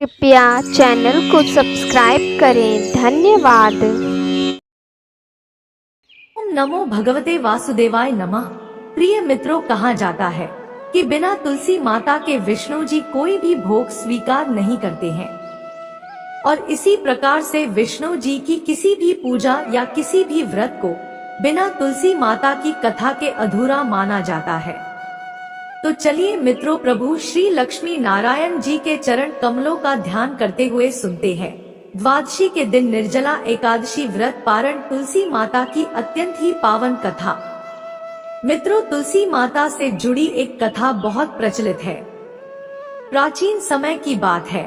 कृपया चैनल को सब्सक्राइब करें। धन्यवाद। ओम नमो भगवते वासुदेवाय नमः। प्रिय मित्रों, कहा जाता है कि बिना तुलसी माता के विष्णु जी कोई भी भोग स्वीकार नहीं करते हैं, और इसी प्रकार से विष्णु जी की किसी भी पूजा या किसी भी व्रत को बिना तुलसी माता की कथा के अधूरा माना जाता है। तो चलिए मित्रों, प्रभु श्री लक्ष्मी नारायण जी के चरण कमलों का ध्यान करते हुए सुनते हैं द्वादशी के दिन निर्जला एकादशी व्रत पारण तुलसी माता की अत्यंत ही पावन कथा। मित्रों, तुलसी माता से जुड़ी एक कथा बहुत प्रचलित है। प्राचीन समय की बात है।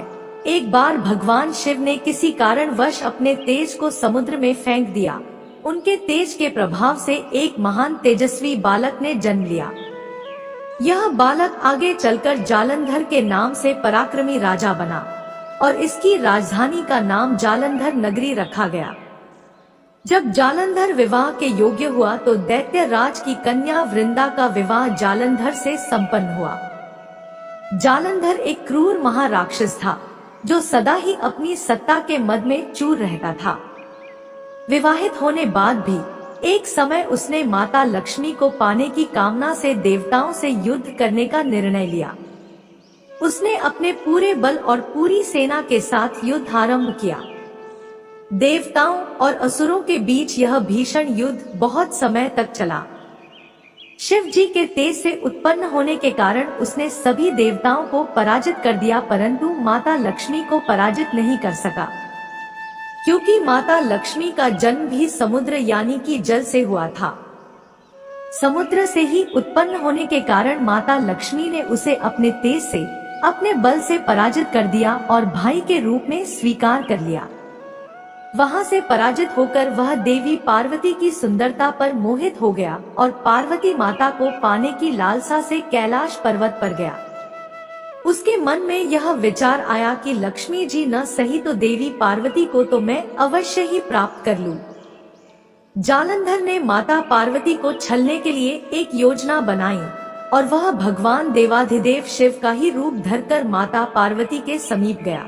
एक बार भगवान शिव ने किसी कारणवश अपने तेज को समुद्र में फेंक दिया। उनके तेज के प्रभाव से एक महान तेजस्वी बालक ने जन्म लिया। यह बालक आगे चलकर जालंधर के नाम से पराक्रमी राजा बना और इसकी राजधानी का नाम जालंधर नगरी रखा गया। जब जालंधर विवाह के योग्य हुआ तो दैत्य राज की कन्या वृंदा का विवाह जालंधर से संपन्न हुआ। जालंधर एक क्रूर महाराक्षस था जो सदा ही अपनी सत्ता के मद में चूर रहता था। विवाहित होने बाद भी एक समय उसने माता लक्ष्मी को पाने की कामना से देवताओं से युद्ध करने का निर्णय लिया। उसने अपने पूरे बल और पूरी सेना के साथ युद्ध आरंभ किया। देवताओं और असुरों के बीच यह भीषण युद्ध बहुत समय तक चला। शिव जी के तेज से उत्पन्न होने के कारण उसने सभी देवताओं को पराजित कर दिया, परंतु माता लक्ष्मी को पराजित नहीं कर सका, क्योंकि माता लक्ष्मी का जन्म भी समुद्र यानी कि जल से हुआ था। समुद्र से ही उत्पन्न होने के कारण माता लक्ष्मी ने उसे अपने तेज से, अपने बल से पराजित कर दिया और भाई के रूप में स्वीकार कर लिया। वहां से पराजित होकर वह देवी पार्वती की सुंदरता पर मोहित हो गया और पार्वती माता को पाने की लालसा से कैलाश पर्वत पर गया। उसके मन में यह विचार आया कि लक्ष्मी जी न सही तो देवी पार्वती को तो मैं अवश्य ही प्राप्त कर लूं। जालंधर ने माता पार्वती को छलने के लिए एक योजना बनाई और वह भगवान देवाधिदेव शिव का ही रूप धरकर माता पार्वती के समीप गया।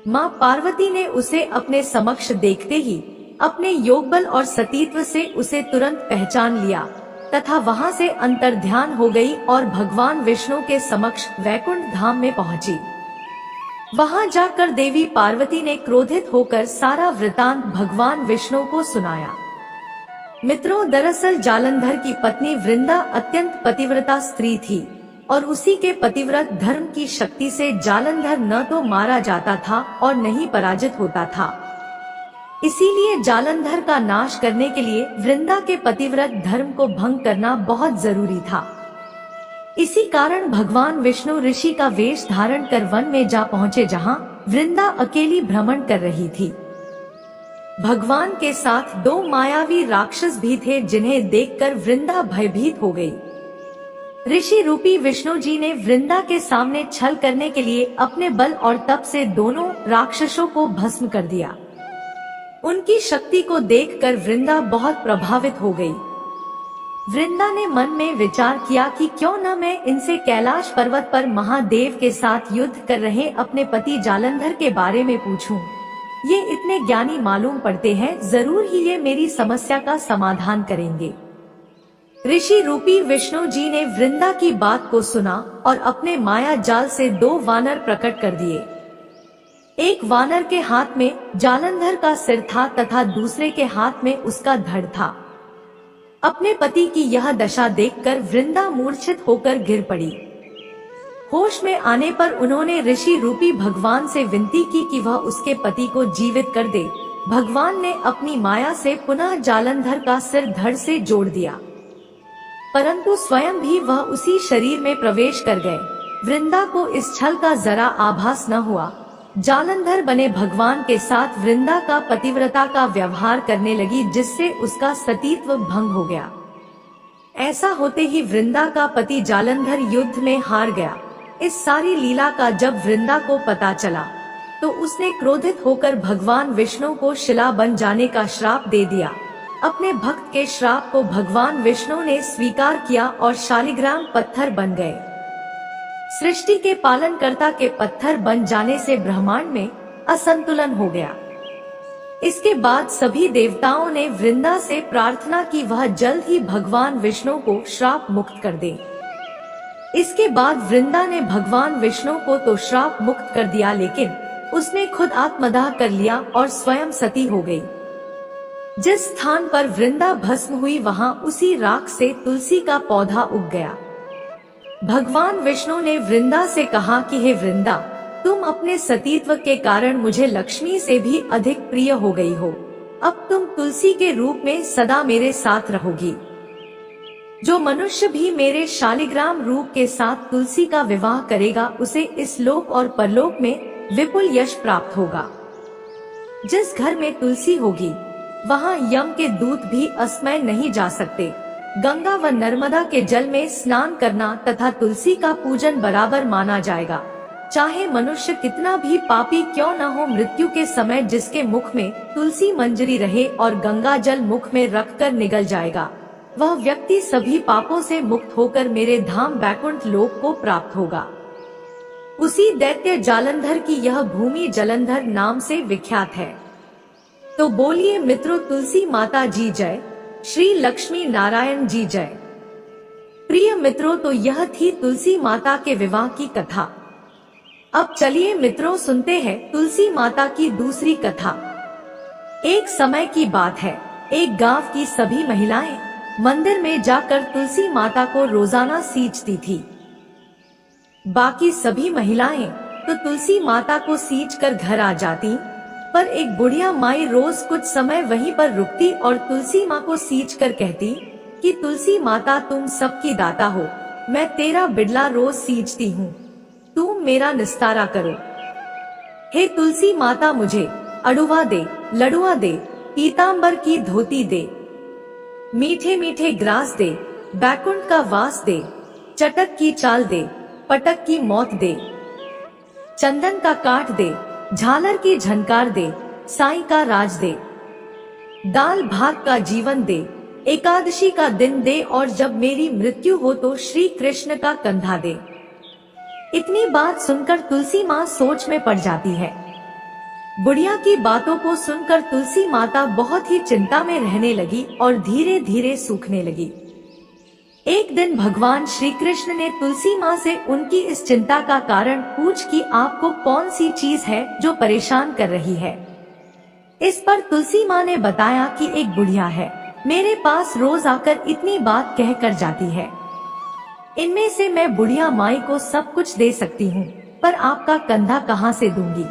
माँ पार्वती ने उसे अपने समक्ष देखते ही अपने योगबल और सतीत्व से उसे तुरंत पहचान लिया तथा वहां से अंतर्ध्यान हो गई और भगवान विष्णु के समक्ष वैकुंठ धाम में पहुंची। वहां जाकर देवी पार्वती ने क्रोधित होकर सारा वृतांत भगवान विष्णु को सुनाया। मित्रों, दरअसल जालंधर की पत्नी वृंदा अत्यंत पतिव्रता स्त्री थी और उसी के पतिव्रत धर्म की शक्ति से जालंधर न तो मारा जाता था और न ही पराजित होता था। इसीलिए जालंधर का नाश करने के लिए वृंदा के पतिव्रत धर्म को भंग करना बहुत जरूरी था। इसी कारण भगवान विष्णु ऋषि का वेश धारण कर वन में जा पहुँचे, जहाँ वृंदा अकेली भ्रमण कर रही थी। भगवान के साथ दो मायावी राक्षस भी थे, जिन्हें देखकर वृंदा भयभीत हो गई। ऋषि रूपी विष्णु जी ने वृंदा के सामने छल करने के लिए अपने बल और तप से दोनों राक्षसों को भस्म कर दिया। उनकी शक्ति को देखकर वृंदा बहुत प्रभावित हो गई। वृंदा ने मन में विचार किया कि क्यों न मैं इनसे कैलाश पर्वत पर महादेव के साथ युद्ध कर रहे अपने पति जालंधर के बारे में पूछूं। ये इतने ज्ञानी मालूम पड़ते हैं, जरूर ही ये मेरी समस्या का समाधान करेंगे। ऋषि रूपी विष्णु जी ने वृंदा की बात को सुना और अपने माया जाल से दो वानर प्रकट कर दिए। एक वानर के हाथ में जालंधर का सिर था तथा दूसरे के हाथ में उसका धड़ था। अपने पति की यह दशा देखकर वृंदा मूर्छित होकर गिर पड़ी। होश में आने पर उन्होंने ऋषि रूपी भगवान से विनती की कि वह उसके पति को जीवित कर दे। भगवान ने अपनी माया से पुनः जालंधर का सिर धड़ से जोड़ दिया, परंतु स्वयं भी वह उसी शरीर में प्रवेश कर गए। वृंदा को इस छल का जरा आभास न हुआ। जालंधर बने भगवान के साथ वृंदा का पतिव्रता का व्यवहार करने लगी, जिससे उसका सतीत्व भंग हो गया। ऐसा होते ही वृंदा का पति जालंधर युद्ध में हार गया। इस सारी लीला का जब वृंदा को पता चला तो उसने क्रोधित होकर भगवान विष्णु को शिला बन जाने का श्राप दे दिया। अपने भक्त के श्राप को भगवान विष्णु ने स्वीकार किया और शालिग्राम पत्थर बन गए। सृष्टि के पालनकर्ता के पत्थर बन जाने से ब्रह्मांड में असंतुलन हो गया। इसके बाद सभी देवताओं ने वृंदा से प्रार्थना की वह जल्द ही भगवान विष्णु को श्राप मुक्त कर दे। इसके बाद वृंदा ने भगवान विष्णु को तो श्राप मुक्त कर दिया, लेकिन उसने खुद आत्मदाह कर लिया और स्वयं सती हो गई। जिस स्थान पर वृंदा भस्म हुई वहां उसी राख से तुलसी का पौधा उग गया। भगवान विष्णु ने वृंदा से कहा कि हे वृंदा, तुम अपने सतीत्व के कारण मुझे लक्ष्मी से भी अधिक प्रिय हो गई हो। अब तुम तुलसी के रूप में सदा मेरे साथ रहोगी। जो मनुष्य भी मेरे शालिग्राम रूप के साथ तुलसी का विवाह करेगा उसे इस लोक और परलोक में विपुल यश प्राप्त होगा। जिस घर में तुलसी होगी वहां यम के दूत भी असमय नहीं जा सकते। गंगा व नर्मदा के जल में स्नान करना तथा तुलसी का पूजन बराबर माना जाएगा। चाहे मनुष्य कितना भी पापी क्यों न हो, मृत्यु के समय जिसके मुख में तुलसी मंजरी रहे और गंगा जल मुख में रखकर निगल जाएगा, वह व्यक्ति सभी पापों से मुक्त होकर मेरे धाम बैकुंठ लोक को प्राप्त होगा। उसी दैत्य जालंधर की यह भूमि जलंधर नाम से विख्यात है। तो बोलिए मित्रों, तुलसी माता जी जय, श्री लक्ष्मी नारायण जी जय। प्रिय मित्रों, तो यह थी तुलसी माता के विवाह की कथा। अब चलिए मित्रों सुनते हैं तुलसी माता की दूसरी कथा। एक समय की बात है, एक गांव की सभी महिलाएं मंदिर में जाकर तुलसी माता को रोजाना सींचती थी। बाकी सभी महिलाएं तो तुलसी माता को सींचकर घर आ जाती, पर एक बुढ़िया माई रोज कुछ समय वहीं पर रुकती और तुलसी माँ को सींचकर कहती कि तुलसी माता, तुम सबकी दाता हो, मैं तेरा बिडला रोज सींचती हूँ, तुम मेरा निस्तारा करो। हे तुलसी माता, मुझे अड़ुआ दे, लड़ुआ दे, पीतांबर की धोती दे, मीठे मीठे ग्रास दे, बैकुंठ का वास दे, चटक की चाल दे, पटक की मौत दे, चंदन का काट दे, झालर की झनकार दे, साईं का राज दे, दाल भात का जीवन दे, एकादशी का दिन दे, और जब मेरी मृत्यु हो तो श्री कृष्ण का कंधा दे। इतनी बात सुनकर तुलसी माँ सोच में पड़ जाती है। बुढ़िया की बातों को सुनकर तुलसी माता बहुत ही चिंता में रहने लगी और धीरे धीरे सूखने लगी। एक दिन भगवान श्री कृष्ण ने तुलसी माँ से उनकी इस चिंता का कारण पूछ कि आपको कौन सी चीज है जो परेशान कर रही है। इस पर तुलसी माँ ने बताया कि एक बुढ़िया है, मेरे पास रोज आकर इतनी बात कह कर जाती है। इनमें से मैं बुढ़िया माई को सब कुछ दे सकती हूँ, पर आपका कंधा कहाँ से दूंगी।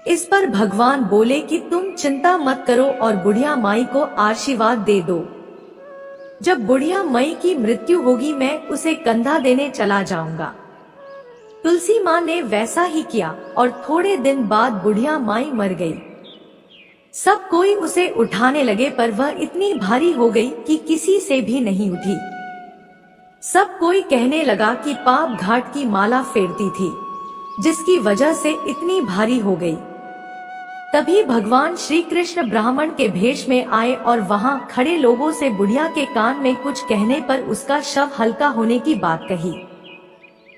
इस पर भगवान बोले कि तुम चिंता मत करो और बुढ़िया माई को आशीर्वाद दे दो। जब बुढ़िया माई की मृत्यु होगी मैं उसे कंधा देने चला जाऊंगा। तुलसी माँ ने वैसा ही किया और थोड़े दिन बाद बुढ़िया माई मर गई। सब कोई उसे उठाने लगे पर वह इतनी भारी हो गई कि किसी से भी नहीं उठी। सब कोई कहने लगा कि पाप घाट की माला फेरती थी, जिसकी वजह से इतनी भारी हो गई। तभी भगवान श्री कृष्ण ब्राह्मण के भेष में आए और वहां खड़े लोगों से बुढ़िया के कान में कुछ कहने पर उसका शव हल्का होने की बात कही।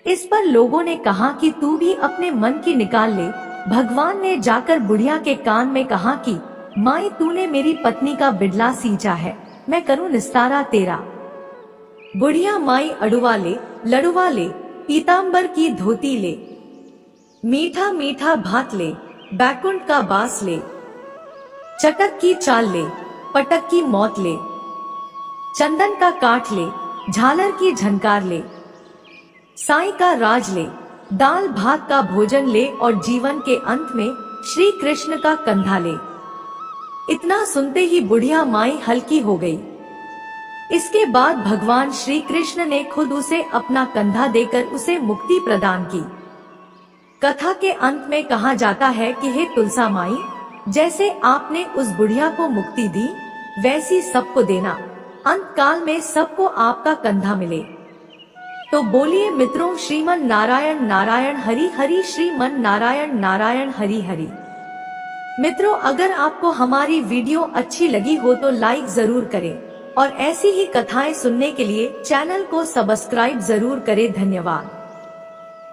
इस पर लोगों ने कहा कि तू भी अपने मन की निकाल ले। भगवान ने जाकर बुढ़िया के कान में कहा कि माई, तूने मेरी पत्नी का बिडला सींचा है, मैं करूं निस्तारा तेरा। बुढ़िया माई अड़ुआ ले, लड़ुआ ले, पीतांबर की धोती ले, मीठा मीठा भात ले, बैकुंठ का बास ले, चटक की चाल ले, पटक की मौत ले, चंदन का काट ले, झालर की झनकार ले, साईं का राज ले, दाल भात का भोजन ले और जीवन के अंत में श्री कृष्ण का कंधा ले। इतना सुनते ही बुढ़िया माई हल्की हो गई। इसके बाद भगवान श्री कृष्ण ने खुद उसे अपना कंधा देकर उसे मुक्ति प्रदान की। कथा के अंत में कहा जाता है कि हे तुलसा माई, जैसे आपने उस बुढ़िया को मुक्ति दी वैसी सबको देना, अंत काल में सबको आपका कंधा मिले। तो बोलिए मित्रों, श्रीमन नारायण नारायण हरि हरि, श्रीमन नारायण नारायण हरि हरि। मित्रों, अगर आपको हमारी वीडियो अच्छी लगी हो तो लाइक जरूर करें और ऐसी ही कथाएं सुनने के लिए चैनल को सब्सक्राइब जरूर करें। धन्यवाद।